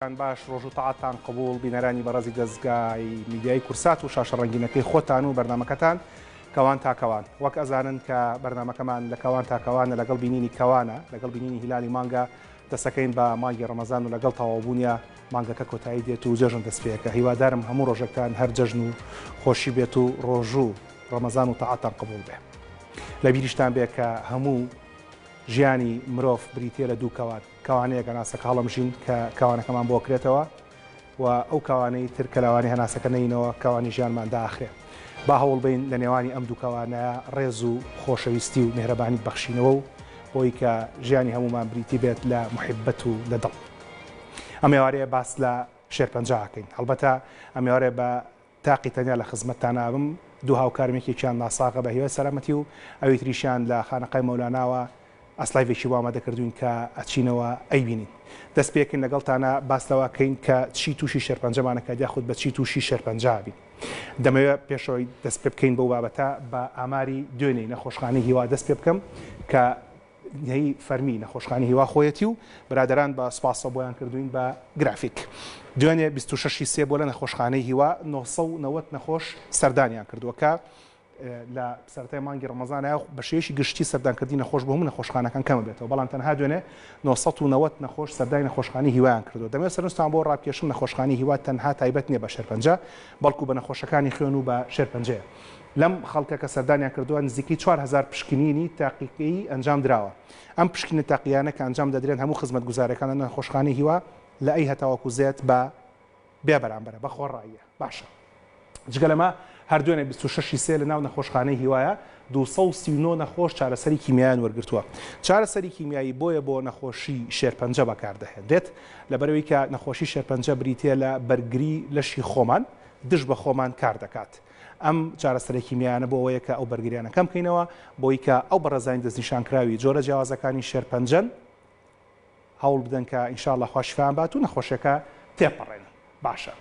باش ڕۆژ و تاعاتان قبول بینەرانی بەڕێزی دەستگای میدیای کورسات و شاشە ڕەنگینەکەی خۆتان و بەرنامەکەتان کەوان تاکەوان وەک ئەزانن کە بەرنامەکەمان لە کەوان تاکەوانە لەگەڵ بینینی کەوانە لەگەڵ بینینی هیلالی مانگە دەسەکەین بە مانگی ڕەمەزان و لەگەڵ تەواوبوونیە مانگەکە کۆتایی دێت و جەژن دەستپێکە هیوادارم هەموو ڕۆژەکان هەر جەژن و خۆشی بێت و ڕۆژوو ڕەمەزان و تاعاتان قبول بێ. لە بیریشتان بێ کە هەموو ژیانی مرۆڤ بریتە لە دوو کەوانەیە گەناسەکە هەڵەمژین کە کەوانەکەمان بۆ کرێتەوە و ئەو کەوانەی تر کە لەوانی هەناسەکە نینەوە کەوانی ژیانمان داخرێ. با هەوڵ بین لە نێوانی ئەم دوو کەوانەیە ڕێز و خۆشەویستی و مێهرەبانی بەخشینەوە و بۆی کە ژیانی هەمومان بریتی بێت لە محبەت و لە دڵ. ئەم ئێوارەیە باس لە شێرپەنجەکەین. هەڵبەتە ئەم ئێوارەیە بە تاقی تەنیا لە خزمەتتان نابم دوو هاوکارمێکێکیان ناساغە بە هیوای سەلامەتی و ئەوەی تریشیان لە خانەقای مەولاناوە ئەسلایڤێکی وامادە کردوین کە ئەچینەوە ئەیبینین. دەست پێکن لەگەڵتانە باس لەوەکەین کە چی تووشی شێرپەنجەمانەکە یاخود بە چی تووشی شێرپەنجە بین. دەمەوێت پێشەوەی دەست پێ بکەین بەو بابەتە بە ئاماری دوێنەی نەخۆشخانەی هیوا دەست پێ بکەم کە هی فەرمی نەخۆشخانەی هیوا خۆیەتی و برادران بە سوپاسە بۆیان کردوین بە گرافیک. دوێنێ 26 سێ بۆ لە نەخۆشخانەی هیوا 990 نەخۆش سەردانیان کردووە کە لە سەرەتای مانگی ڕەمەزانە بە شێوەیەکی گشتی سەردانکردنی نەخۆش بۆ هەموو نەخۆشخانەکان کەمە بێتەوە بەڵام تەنها دوێنێ 990 نەخۆش سەردانی نەخۆشخانەی هیوایان کردو. دەمەوێت سەرنجتان بۆ ڕابکێشم نەخۆشخانەی هیوا تەنها تایبەت نییە بە شێرپەنجە بەڵکو بە نەخۆشەکانی خوێن و بە شێرپەنجەیە. لەم خەڵکە کە سەردانیان کردووە نزیکەی 4000 پشکنینی تاقیقی ئەنجام درراوە. ئەم پشکنە تاقییانە کە ئەنجام دەدرێن هەموو خزمەتگوزارەکان لە نەخۆشخانەی هیوا لە ئەی هەتاوەکو زێت بە بێ بەرامبەرە بە خۆڕاییە. باشە. جگە لەمە هەر دوێنێ 26 سێ لە ناو نەخۆشخانەی هیوایە 239 نەخۆش چارەسەری کیمیایان وەرگرتووە. چارەسەری کیمیایی بۆیە بۆ نەخۆشی شێرپەنجە بەکاردەهێنرێت لەبەرەوەی کە نەخۆشی شێرپەنجە بریتە لە بەرگری لەشی خۆمان دش بە خۆمان کار دەکات. ئەم چارەسەری کیمیایانە بۆ ئەوەیە کە ئەو بەرگریانە کەم بکەینەوە بۆی کە ئەو بەڕێزانی دەستنیشانکراوی جۆرە جیاوازەکانی شێرپەنجەن هەوڵ بدەن کە ئینشاءالله خۆشیفان بات و نەخۆشیەکە تێپەڕێن. باشە.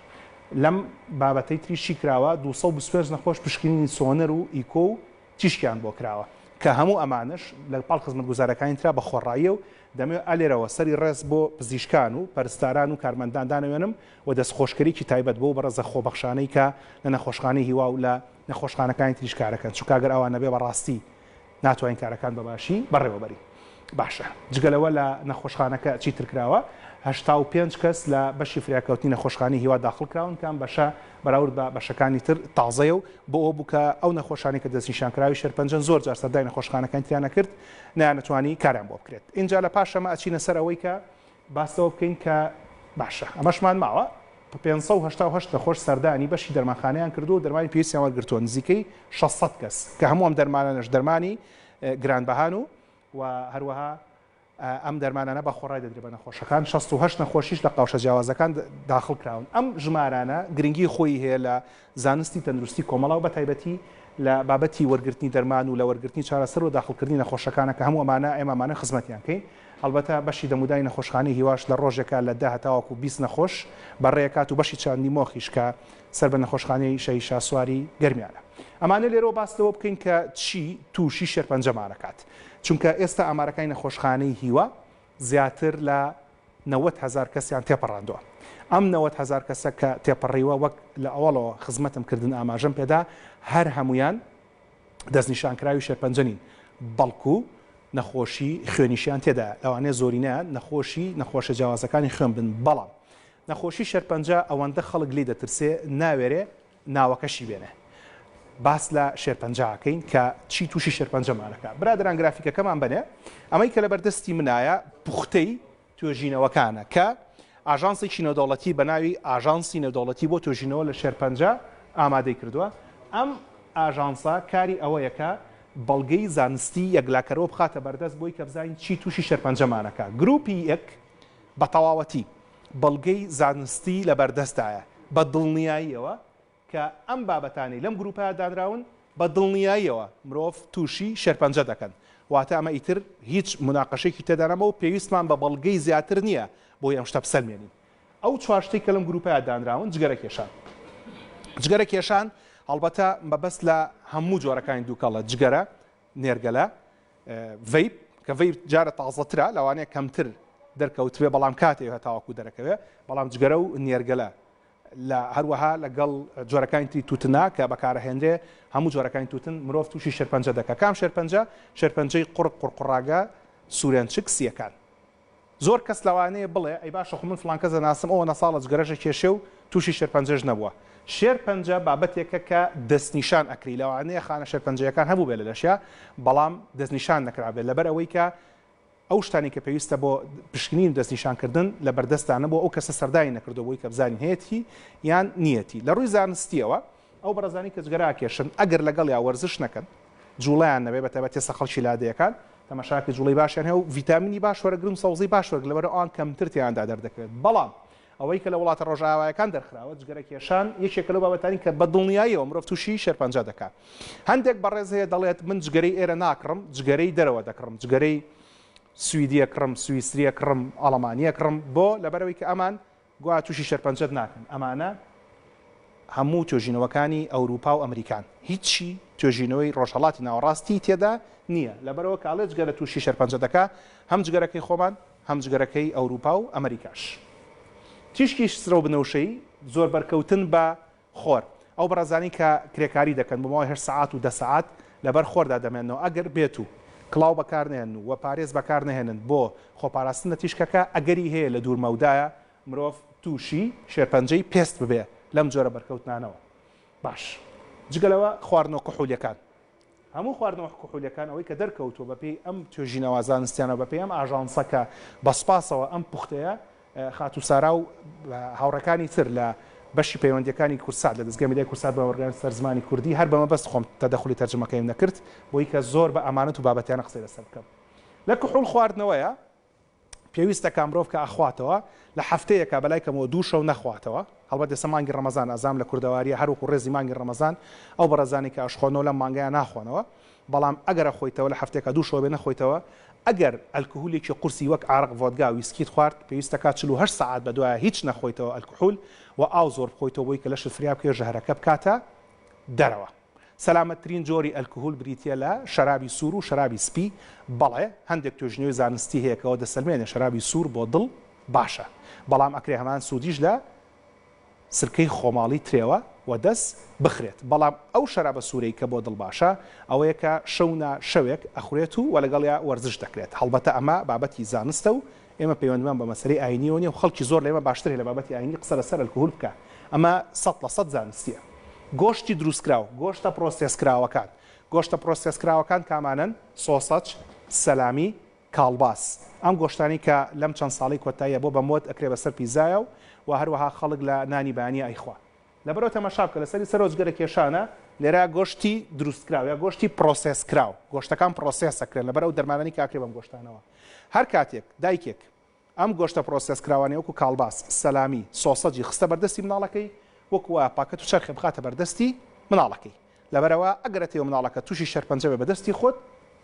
لەم بابەتەی تریشی کراوە 225 نەخۆش پشکنینی سۆنەر و ئیکۆ و تیشکیان بۆ کراوە کە هەموو ئەمانش لە پاڵ خزمەتگوزارەکانی ترا بە خۆڕاییە و دەمەوێت ئەلێرەوە سەری ڕێز بۆ پزیشکان و پەرستاران و کارمەندان دانەوێنم و دەستخۆشکەرێکی تایبەت بۆ بەڕێزە خۆبەخشانەی کە لە نەخۆشخانەی هیوا و لە نەخۆشخانەکانی تریشکارەکەن چونکە ئەگەر ئەوان نەبێ بەڕاستی ناتوانین کارەکان بەباشی بەڕێوەبەری. باشە. جگەلەوە لە نەخۆشخانەکە چیتر کراوە 85 کەس لە بەشی فریاکەوتنی نەخۆشخانەی هیوا داخل کراون کام بەشە بەراورد بە بەشەکانی تر تازەیە و بۆ ئەو بووکە ئەو نەخۆشانی کە دەستنیشانکراوی شێرپەنجەن زۆر جار سەردای نەخۆشخانەکانی تریان نەکرد نەیانەتوانی کاریان بۆ بکرێت. اینجا لە پاشەمە ئەچینە سەر ئەوەی کە باسەوە بکەین کە باشە ئەمەشمان ماوە 588 نەخۆش سەردانی بەشی دەرمانخانەیان کردو و دەرمانی پێویستیان وەرگرتووە نزیکەی 600 کەس کە هەموو ئەم دەرمانانەش دەرمانی گرانبەهان و هەروەها ئەم دەرمانانە بە خۆڕای دەدرێت بە نەخۆشەکان 68 نەخۆشیش لە قاوشە جیاوازەکان داخل کراون. ئەم ژمارانە گرنگی خۆی هەیە لە زانستی تەندروستی کۆمەڵ و بە تایبەتی لە بابەتی وەرگرتنی دەرمان و لە وەرگرتنی چارەسەر و داخلکردنی نەخۆشەکانە کە هەموو ئەمانە ئێمەمانە خزمەتیان کەین. هەڵبەتە بەشی دەمودای نەخۆشخانەی هیواش لە ڕۆژێکە لە 10 هەتاوەکو 20 نەخۆش بەڕێکات و بەشی چاندی مۆخیش کە سەر بە نەخۆشخانەی شەهید سواری گەرمیانە. ئەمانە لێرەوە باستەوە بکەین کە چی تووشی شێرپەنجەمانەکات چونکە ئێستا ئامارەکانی نەخۆشخانەی هیوا زیاتر لە 90,000 کەسیان تێپەڕاندووە. ئەم 90,000 کەسە کە تێپەڕیوە وەک لە ئەوڵەوە خزمەتم کردن ئاماژەم پێدا هەر هەمویان دەستنیشانکراوی شێرپەنجەنین بەڵکو نەخۆشی خوێنیشیان تێدا ئەوانێ زۆرینیان نەخۆشە جیاوازەکانی خوێن بن بەڵام نەخۆشی شێرپەنجە ئەوەندە خەڵک لی دەترسێ ناوێرێ ناوەکەشی بێنێ. باس لە شێرپەنجەکەین کە چی تووشی شێرپەنجەمانەکە. برادران گرافیکەکەمان بنێ ئەمەی کە لە بەردەستی منایە پوختەی توێژینەوەکانە کە ئاژانسێکی نێودەوڵەتی بە ناوی ئاژانسی نێودەوڵەتی بۆ توێژینەوە لە شێرپەنجە ئامادەی کردووە. ئەم ئاژانسا کاری ئەوەیە کە بەڵگەی زانستی یەکلاکەرەوە بخاتە بەردەست بۆی کە بزانین چی تووشی شێرپەنجەمانەکە. گروپی یەک بە تەواوەتی بەڵگەی زانستی لە بەردەستایە بە دڵنیاییەوە کە ئەم بابەتانی لەم گروپە دانراون بە دڵنیاییەوە مرۆڤ تووشی شێرپەنجە دەکەن. واتە ئەمە ئیتر هیچ مناقەشێکی تێدانەمە و پێویستمان بە بەڵگەی زیاتر نییە بۆی ئەم شتە بسەلمێنین. ئەو چوار شتێک کە لەم گروپە دانراون جگەرە کێشان هەڵبەتە مەبەست لە هەموو جۆرەکانی دووکەڵە جگەرە نێرگەلە ڤەیپ کە ڤەیپ جارە تازەترە لەوانەیە کەمتر دەرکەوتوێ بەڵام کاتێ هەتاوەکو دەرەکەوێ بەڵام جگەرە و نێرگەلە لە هەروەها لەگەڵ جۆرەکانی تووتنا کە بەکارهێنرێ هەموو جۆرەکانی تووتن مرۆڤ تووشی شێرپەنجە دەکات. کام شێرپەنجەی قوڕقڕاگە سوورێنچک سیەکان. زۆر کەس لەوانەیە بڵێ ئەی باشە خۆ من فڵان کەس دەناسم ئەوە نەساڵە جگەرەشە کێشێ و تووشی شێرپەنجەش نەبووە. شێرپەنجە بابەتێکە کە دەستنیشان ئەکری لەوانەیە خانە شێرپەنجەکان هەبوو بێ لە لەشیا بەڵام دەستنیشان نەکرابێت لەبەر ئەوەی کە ئەو شتانی کە پێویستە بۆ پشکنین دەستنیشانکردن لە بەردەستانە بۆ ئەو کەسە سەردانی نەکردو بۆی کە بزانین هەیەی یان نیەتی. لە ڕووی زانستیەوە ئەو بەڕێزانی کە جگەراکێشن ئەگەر لەگەڵ یا وەرزش نەکەن جوڵیان نەبێ بەتایبەت ئێستا خەڵکی لادەیەکان تەماشاکە جوڵی باشیان هەیە و ڤیتامینی باش وەرەگرن سەوزەی باش وەرگ لەبەر ئەوان کەمتر تیاندا دەردەکرێت. بەڵام ئەوەی کە لە وڵاتە ڕۆژئاوایەکان دەرخراوە جگەرەکێشان یەکێکە لەو بابەتانی کە بەدڵنیاییەوە مرۆڤ تووشی شێرپەنجە دەکات. هەندێک بەڕێز هەیە دەڵێت من جگەرەی ئێرە ناکڕم جگەرەی دەرەوە دەکڕم جگەرەی سویدیە کڕم سویسریە کڕم ئەڵەمانیە کڕم بۆ لەبەرەوەی کە ئەمان گویا تووشی شێرپەنجەت ناکەن. ئەمانە هەموو توێژینەوەکانی ئەوروپا و ئەمریکان هیچی توێژینەوەی ڕۆژهەڵاتی ناوەڕاستی تێدا نییە لەبەرەوە کاڵێ جگەرە تووشی شێرپەنجە دەکا هەم جگەرەکەی خۆمان هەم جگەرەکەی ئەوروپا و ئەمریکاش. تیشکیش سرە و بنەوشەی زۆر بەرکەوتن بە خۆر ئەو بەڕێزانی کە کرێکاری دەکەن بۆمەوەی 8 ساعات و 10 ساعات لەبەر خۆردا دەمێنەوە ئەگەر بێت و کڵاو بەکارنێن و پارێز بەکارنەهێنن بۆ خۆپاراستنە تیشکەکە ئەگەری هەیە لە دوورمەودایە مرۆڤ تووشی شێرپەنجەی پێست ببێ لەم جۆرە بەرکەوتنانەوە. باش جگەلەوە خواردنەوە کحولیەکان هەموو خواردنەوە کحولیەکان ئەوەی کە دەرکەوتوە بەپێی ئەم توێژینەوە زانستیانە بەپێی ئەم ئاژانسەکە بەسپاسەوە ئەم پوختەیە خاتوسارا و هاوڕەکانی تر لە بەشی پەیوەندیەکانی کورسات لە دەستگای میدیای کورسات بە وەرگێڕانی سەرزمانی کوردی هەر بەمە بەست خۆم تەدەخولی تەرجمەکەیم نەکرد بۆی کە زۆر بە ئەمانەت و بابەتیانە قسەی لەسەر بکەم. لە کحوڵ خواردنەوەیە پێویستە کامرۆڤ کە ئەخواتەوە لە هەفتەیەکە بەلای کەمەوە دوو شەو نەخواتەوە هەڵبەت ئێستا مانگی ڕەمەزان ئازام لە کوردەواریە هەروەکو ڕێزی مانگی ڕەمەزان ئەو بەڕێزانی کە ئەشخۆنەوە لەم مانگەیە ناخۆنەوە بەڵام ئەگەر خۆیتەوە لە هەفتێکە دوو شەو بێ نەخۆیتەوە ئەگەر ئەلکوهولێکی قورسی وەک ئارق ڤۆدگا و ویسکیت خوارد پێویستە کات 48 ساعات بەدوایە هیچ نەخۆیتەوە ئەلکوهول و ئاو زۆر بخۆیتەوە بۆی کە لەشت فریا بکەوێ ژەهرەکە بکاتە دەرەوە. سەلامەتترین جۆری ئەلکوهول بریتیە لە شەرابی سوور و شەرابی سپی بەڵێ هەندێک توێژنەوەی زانستی هەیە کەەوە دەسەلمێنێ شەرابی سوور بۆ دڵ باشە بەڵام ئەکرێ هەمان سوودیش لە سرکەی خۆماڵی ترێوە و دەست بخرێت بەڵام ئەو شەرابە سوورەی کە بۆ دڵ باشە ئەوەیە کە شەونا شەوێک ئەخورێت و لەگەڵیا وەرزش دەکرێت. هەڵبەتە ئەمە بابەتی زانستە و ئێمە پەیوەندمان بە مەسەلەی ئاینیەوە نیە و خەڵکی زۆر لێمە باشتر لە بابەتی ئاینی قسە لەسەر ئەلکوهول بکە ئەمە 100% زانستیە. گۆشتی دروستکراو گۆشتە پرۆسێسکراوەکان گۆشتە پرۆسێسکراوەکان کامانن سۆسەج سەلامی کاڵباس ئەم گۆشتانی کە لەم چەند ساڵی کۆتاییە بۆ بە مۆد ئەکرێ بەسەر پیزایە و هەروەها خەڵک لە نانی بانی ئەیخوا لەبەرەوە تەماشا بکە لەسەری سەرۆجگەرە کێشانە لێرە گۆشتی دروستکراو یا گۆشتی پرۆسێسکراو گۆشتەکان پرۆسێسەکرێن لەبەر ئەو دەرمانانی کاکرێ بەم گۆشتانەوە هەر کاتێک دایکێک ئەم گۆشتە پرۆسێسکراوانەی وەکو کاڵباس سەلامی سۆسەجی خستە بەردەستی مناڵەکەی وەکوە پاکەت و چرخێ بخاتە بەردەستی مناڵەکەی لەبەرەوە ئەگەرەتەوە مناڵەکە تووشی شەرپەنجە بە بەدەستی خۆت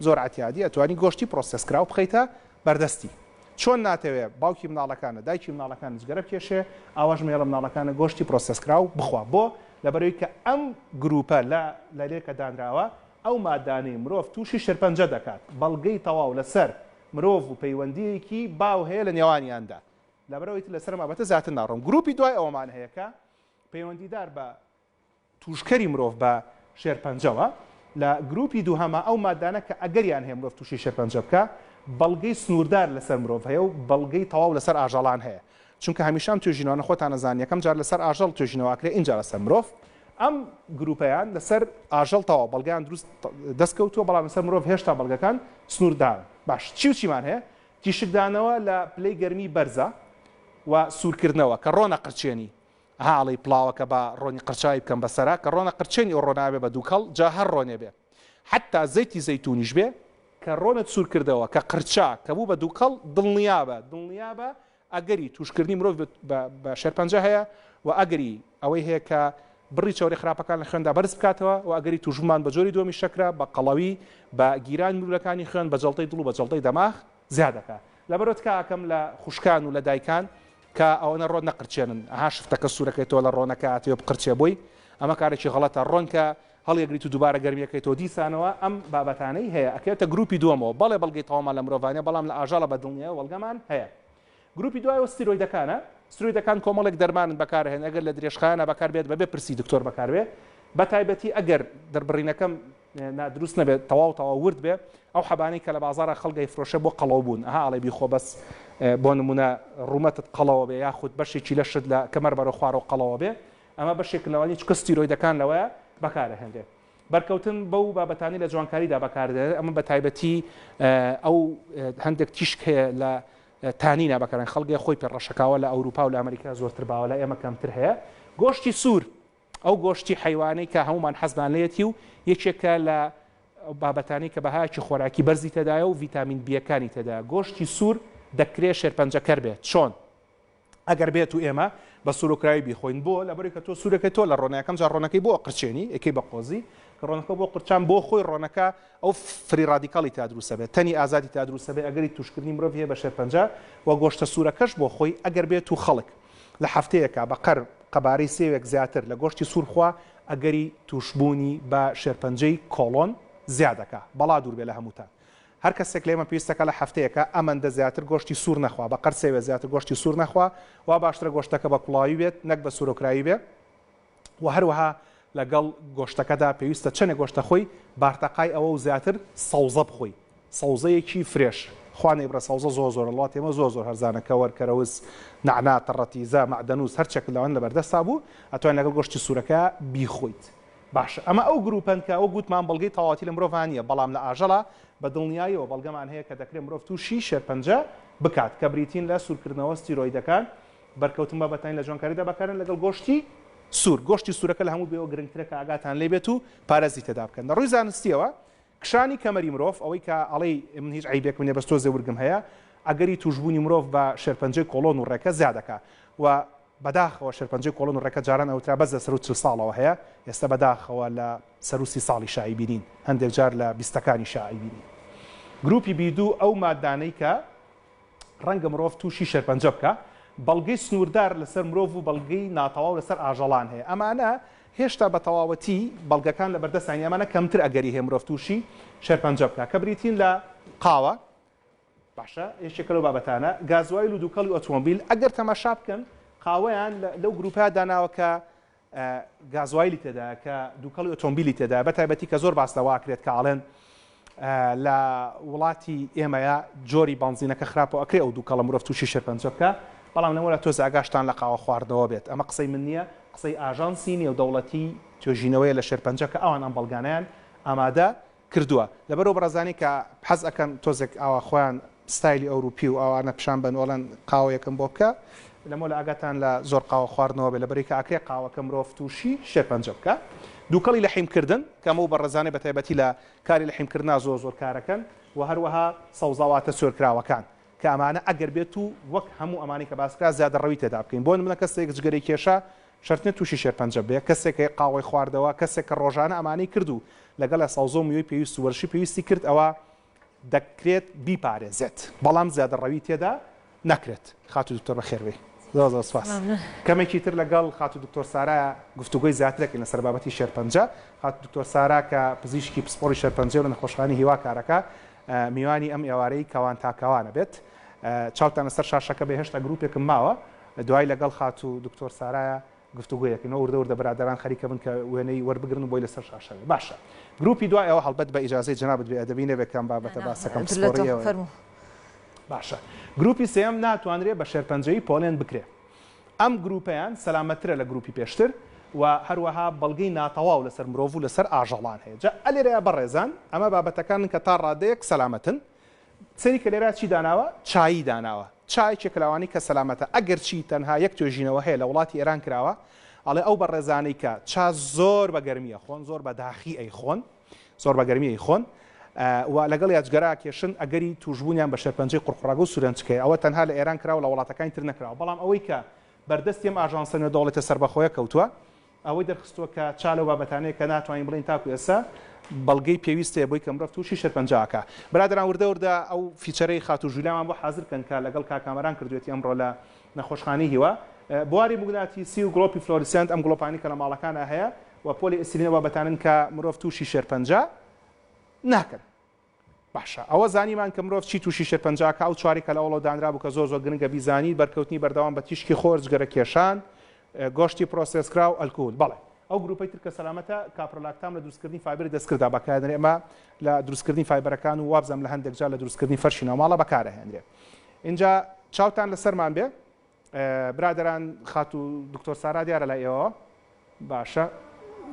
زۆر ئەتیادی ئەتوانی گۆشتی پرۆسێسکراو بخەیتە بەردەستی چۆن ناتەوێت باوکی مناڵەکانە دایکی مناڵەکان جگەرە بکێشێ ئاواژ مێڵە مناڵەکانە گۆشتی پرۆسێسکراو بخوا بۆ لەبەرەوەی کە ئەم گروپە لە لێکە دانراوە ئەو مادانەی مرۆڤ تووشی شەرپەنجە دەکات بەڵگەی تەواو لەسەر مرۆڤ و پەیوەندیەکی باو هەیە لە نێوانیاندا لەبەرەوەی لەسەر مابەتە زیاتر ناڕۆم گروپی دوای ئەوەمان هەیە کە پەیوەندیدار بە توشکەری مرۆڤ بە شێرپەنجەوە لە گروپی دووهەمە ئەو مادانە کە ئەگەریان هەیە مرۆڤ تووشی شێرپەنجە بکە بەڵگەی سنووردار لەسەر مرۆڤ هەیە و بەڵگەی تەواو لەسەر ئاژەڵان هەیە چونکە هەمیشەم توێژینەوە خۆتان نەزان یەکەم جار لەسەر ئاژەڵ توێژینەوەکرێ اینجا لەسەر مرۆڤ ئەم گروپەیان لەسەر ئاژەڵ تەواو بەڵگەیان دروست دەستکەوتووە بەڵام لەسەر مرۆڤ هێشتا بەڵگەکان سنووردار باش چی و چیمان هەیە تیشکدانەوە لە پلەی گەرمی بەرزە و سوورکردنەوە کە ڕۆنە قرچێنی هاڵی پڵاوەکە بە ڕۆنی قرچایی بکەم بەسەرا کە ڕۆنە قرچێنی ئەو ڕۆنابێ بە دووکەڵ جا هەر ڕۆنێ بێ حتا زەیتی زەیتونیش بێ کە ڕۆنت سوور کردەوە کە قرچا کە بوو بە دووکەڵ دڵنیابە ئەگەری توشکردنی مرۆڤ بە شێرپەنجە هەیە و ئەگەری ئەوەی هەیە کە بڕی چاوەڕێی خراپەکان لە خوێندا بەرز بکاتەوە و ئەگەری توژمان بە جۆری دووەمی شەکرە بە قەڵەوی بە گیران مرولەکانی خوێن بە جەڵتەی دڵ و بە جەڵتەی دەماغ زیادەکە لەبەرەوە کاکەم لە خوشکان و لە دایکان کە ئەوەنە ڕۆن نەقرچێنن ئەها شفتەکە سوورەکەیتەوە لە ڕۆنەکە ئاتێ بقرچێ بووی ئەمە کارێکی غەڵەتە ڕۆنکە هەڵیەگریت و دووبارە گەرمیەکەیتەوە دیسانەوە ئەم بابەتانەی هەیە ئەکرێتە گروپی دووەمەوە بەڵێ بەڵگەی تەوامان لە مرۆڤانە بەڵام لە ئاژەڵە بە دڵنیە وەڵگەمان هەیە گروپی دوایەوە ستیرۆیدەکانە. ستیرۆیدەکان کۆمەڵێک دەرمانن بەکارهێن ئەگەر لە درێژخایانە بەکاربێت بەبێ پرسی دکتۆر بەکاربێ بە تایبەتی ئەگەر دەربڕینەکەم دروست نەبێت تەواو ورد بێ ئەو حەبانەی کە لە بازارە خەڵگەی فرۆشە بۆ قەڵەو بوون ئەڵێ بیخۆ بەس بۆ نمونە ڕوومەتت قەڵەوە بێ یاخود بەشێکی لەشت لە کەمەر بەرە خوارەوە قەڵەوە بێ ئەمە بەشێک لەوانی چکە ستیرۆیدەکان لەوەیە بەکارهێنرێ. بەرکەوتن بەو بابەتانی لە جوانکاریدا بەکاردێت ئەمە بە تایبەتی ئەو هەندێک تیشک هەیە لە تانینە بەکارن خەڵگی خۆی پێڕەشەکاوە لە ئەوروپا و لە ئەمریکا زۆرتر باوە لە ئێمە کەمتر هەیە. گۆشتی سوور ئەو گۆشتی حیوانەی کە هەمومان حەزمان لێتی و یەکێکە لە بابەتانی کە بەهایکی خۆراکی بەرزی تێدایە و ڤیتامین بیەکانی تێدا. گۆشتی سوور دەکرێت شێرپەنجەکەر بێت. چۆن؟ ئەگەر بێت و ئێمە بە سوورۆکراوی بیخۆین بۆ لەبەری کە تۆ سوورەکەی تۆ لە ڕۆنەکەم جا ڕۆنەکەی بۆ قرچێنی ئەکەی بە قۆزی کە ڕۆنەکە بۆ قرچان بۆ خۆی ڕۆنەکە ئەو فری ڕادیکاڵی تا دروستە بێت تەنی ئازادی تا دروستە بێت ئەگەری توشکردنی مرۆڤ هەیە بە شێرپەنجە و گۆشتە سوورەکەش بۆ خۆی ئەگەر بێت و خەڵک لە هەفتەیەکە بە قەبارەی سێوێک زیاتر لە گۆشتی سوورخوا ئەگەری توشبوونی بە شێرپەنجەی کۆڵۆن زیادەکە بەڵا دوور بێ لە هەمووتان. هەر کەسێک لێمە پێویستەکە لە هەفتەیەکە ئەمەندە زیاتر گۆشتی سوور نەخوا بە قەرسێوێ زیاتر گۆشتی سوور نەخوا وا باشترە گۆشتەکە بە کوڵاوی بێت نەک بە سوورۆکراوی بێ و هەروەها لەگەڵ گۆشتەکەدا پێویستە چەنێ گۆشتە خۆی بارتەقای ئەوە و زیاتر سەوزە بخۆی سەوزەیەکی فرێش خوانێ برە سەوزە زۆر لەڵات ئێمە زۆر هەرزانەکە وەرکەرەوز نعنا تەڕەتیزە مەعدەنووس هەرچێک لەوان لەبەردەستا بوو ئەتوانین لەگەڵ گۆشتی سوورەکە بیخۆیت. باشە ئەمە ئەو گروپن کە ئەو گوتمان بەڵگەی تەواتی لە مرۆڤانیە بەڵام لە ئاژەڵا بە دڵنیاییەوە بەڵگەمان هەیە کە دەکرێت مرۆڤ تووشی شێرپەنجە بکات کە بریتین لە سوورکردنەوە ستیرۆیدەکان بەرکەوتن بابەتانی لە جوانکاریدا بەکارن لەگەڵ گۆشتی سوور. گۆشتی سوورەکە لە هەموو بێەوە گرنگترە کە ئاگاتان لێ بێت و پارێزی تێدا بکەن. لە ڕووی زانستیەوە کشانی کەمەری مرۆڤ ئەوەی کە ئەڵێ من هیچ عیبێک منێ بەستۆ زێورگم هەیە ئەگەری توشبوونی مرۆڤ بە شێرپەنجەی کۆڵۆن و ڕێکە زیادەکە و بەداخەوە شێرپەنجەی کۆڵۆن و ڕێکە جاران ئەوترا بەس لە سەر و 40 ساڵەوە هەیە ئێستا بەداخەوە لە سەر و 30 ساڵی شایع بینین هەندێک جار لە 20ەکانی شایع بینین. گروپی بیدوو ئەو مادانەی کە ڕەنگە مرۆڤ تووشی شێرپەنجە بکە بەڵگەی سنووردار لەسەر مرۆڤ و بەڵگەی ناتەواو لەسەر ئاژەڵان هەیە. ئەمانە هێشتا بە تەواوەتی بەڵگەکان لە بەردەستانی ئەمانە کەمتر ئەگەری هەیە مرۆڤ تووشی شێرپەنجە بکە کە بریتین لە قاوە باشە یەکێکە لەو بابەتانە گازوایل و دووکەڵی ئۆتۆمۆبیل ئەگەر تەماشا بکەن قاوەیان لەو گروپیا داناوە کە گازوایلی تێدا کە دووکەڵی ئۆتۆمبیلی تێدا بە تایبەتی کە زۆر باس لەواکرێت کە ئاڵێن لە وڵاتی ئێمەیە جۆری بانزینەکە خراپەوە ئەکرێ ئەو دووکەڵە مرۆڤ تووشی شێرپەنجە بکە بەڵام لەوەرە تۆز ئاگاشتان لە قاوە خواردنەوە بێت. ئەمە قسەی من نییە قسەی ئاژانسی نێودەوڵەتی توێژینەوەی لە شێرپەنجە کە ئەوان ئەم بەڵگانیان ئامادە کردووە. لەبەرەوە بەڕێزانی کە حەز ئەەکەن تۆزێک ئاوا خۆیان ستایلی ئەوروپی و ئەوانە پیشان بنۆڵەن قاوە یەکەم بۆ بکە لەمە لە ئاگاتان لە زۆر قاوە خواردنەوە بێ لەبەری کە ئاکرێ قاوەکە مرۆڤ تووشی شێرپەنجە بکە. دووکەڵی لە حیمکردن کەمە و بەڕێزانەی بە تایبەتی لە کاری لە حیمکردنا زۆر کارەکەن و هەروەها سەوزاواتە سوێرکراوەکان کە ئەمانە ئەگەر بێت و وەک هەموو ئەمانی کە باسکرا زیادە ڕەوی تێدا بکەین بۆ منە کەسێک جگەری کێشە شەرتنە تووشی شێرپەنجە بێ کەسێک قاوەی خواردەوە کەسێک کە ڕۆژانە ئەمانەی کردو لەگەڵ لە سەوزە و میوەی پێویست و وەرشی پێویستی کرد ئەوە دەکرێت بیپارێزێت بەڵام زیادە ڕەوی تێدا نەکرێت. خاتو دکتۆر بەخێربێ زۆر سپاس. کەمێکی تر لەگەڵ خاتو دکتۆر سارا گفتوگۆی زیاترێکی لەسەر بابەتی شێرپەنجە. خاتو دکتۆر سارا کە پزیشکی پسپۆڕی شێرپەنجە و لە نەخۆشخانەی هیوا کارەکە میوانی ئەم ئێوارەی کەوان تاکەوانە بێت. چاوتان لەسەر شاشەکە بەهێشتا گروپێکم ماوە دوای لەگەڵ خاتو دکتۆر سارایە گفتوگویەکەینەوە وردە برادران خەریکە بن کە وێنەی وەربگرن و بۆی لەسەر شاشەوێ. باشە گروپی دوای ئەوە هەڵبەت بە ئیجازەی جەنابەت بێ ئەدەبی نەبێکم بابەتە باسەکەم پسپۆڕیەوە. باشە گروپی سێم ناتوانرێت بە شێرپەنجەی پۆلێن بکرێت. ئەم گروپیان سەلامەترە لە گروپی پێشتر و هەروەها بەڵگەی ناتەواو لەسەر مرۆڤ و لەسەر ئاژەڵان هەیە. جا ئەلێرەیە بەڕێزان ئەمە بابەتەکانن کە تا ڕادەیەک سەلامەتن. سەری کە لێرە چی داناوە؟ چایی داناوە. چای چێکلاوانی کە سەلامەتە ئەگەر چی تەنها یەک توێژینەوە هەیە لە وڵاتی ئێران کراوە ئەڵێ ئەو بەڕێزانەی کە چا زۆر بە گەرمیە خۆن زۆر بە داخی ئەی خۆن زۆر بە گەرمی ئەی خۆن و لەگەڵ یاجگەرا کێشن ئەگەری توشبوونیان بە شێرپەنجەی قورقڕاگە و سوورەنجکەیە ئەوە تەنها لە ئێران کراوە لە وڵاتەکانی تر نەکراوە. بەڵام ئەوەی کە بەردەستی ئەم ئاژانسە نێودەوڵەتە سەربەخۆیە کەوتووە ئەوەی دەرخستووە کە چالە و بابەتانەیە کە ناتوانین بڵین تاکو ئێستا بەڵگەی پێویستەیە بۆی کە مرۆڤ تووشی شێرپەنجەکە. برادران وردە ئەو فیچەرەی خاتو ژولیامان بۆ حازرکەن کە لەگەڵ کاکامەران کردوێتی ئەمڕۆ لە نەخۆشخانەی هیوا بواری موگناتیسی و گڵۆپی فلۆریسنت ئەم گڵۆپانی کە لە ماڵەکانە هەیە و پۆلی ئیسیلینە بابەتانن کە مرۆڤ تووشی شێرپەنجە ناکەن. باشە ئەوە زانیمان کە مرۆڤ چی تووشی شێرپەنجاکە ئەو چواری کە لە ئەوڵە دانرابوو کە زۆر گرنگە بیزانی بەرکەوتنی بەردەوام بە تیشکی خۆر جگەرە کێشان گۆشتی پرۆسسکرا و ئەلکۆل بەڵێ ئەو گروپی تر کە سەلامەتە کاپڕلاکتام لە دروستکردنی فایبەر دەستکردا بەکاردێنێ ئەمە لە دروستکردنی فایبەرەکان و وابزەم لە هەندێک جار لە دروستکردنی فەرشی ناوماڵە بەکارەهێنرێ اینجا چاوتان لەسەرمان بێ برادران خات و دکتۆر سارا دیارە لای ئێوە باشە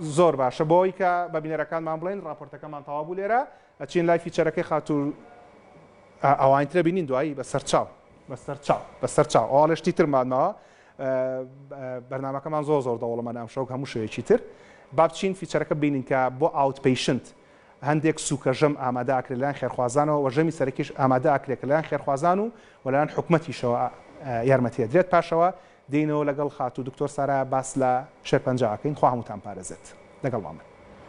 زۆر باشە بۆی کە بە بینەرەکانمان بڵێن راپۆرتەکەمان تەواو بوو لێرە ئەچین لای فیچەرەکەی خات و ئەوانترە بینین دوایی بەسەر چاو ئەوڵشتی ترمانەوە بەرنامەکەمان زۆر دەوڵەمە ئەم شەو هەموو شوەیەکی تر با بچین فیچەرەکە بینین کە بۆ ئاوت پیشنت هەندێک سوکەژەم ئامادەکرێت لەلایەن خێرخوازانەوە و ژەمی سەرەکیش ئامادەکرێت کە لەلایەن خێرخوازان و لەلایەن حکوومەتیشەوە یارمەتیە درێت پاشەوە دێنەوە لەگەڵ خات و دکتۆر سارا باس لە شێرپەنجاکەین خوا هەمووتان پارێزێت لەگەڵ وامە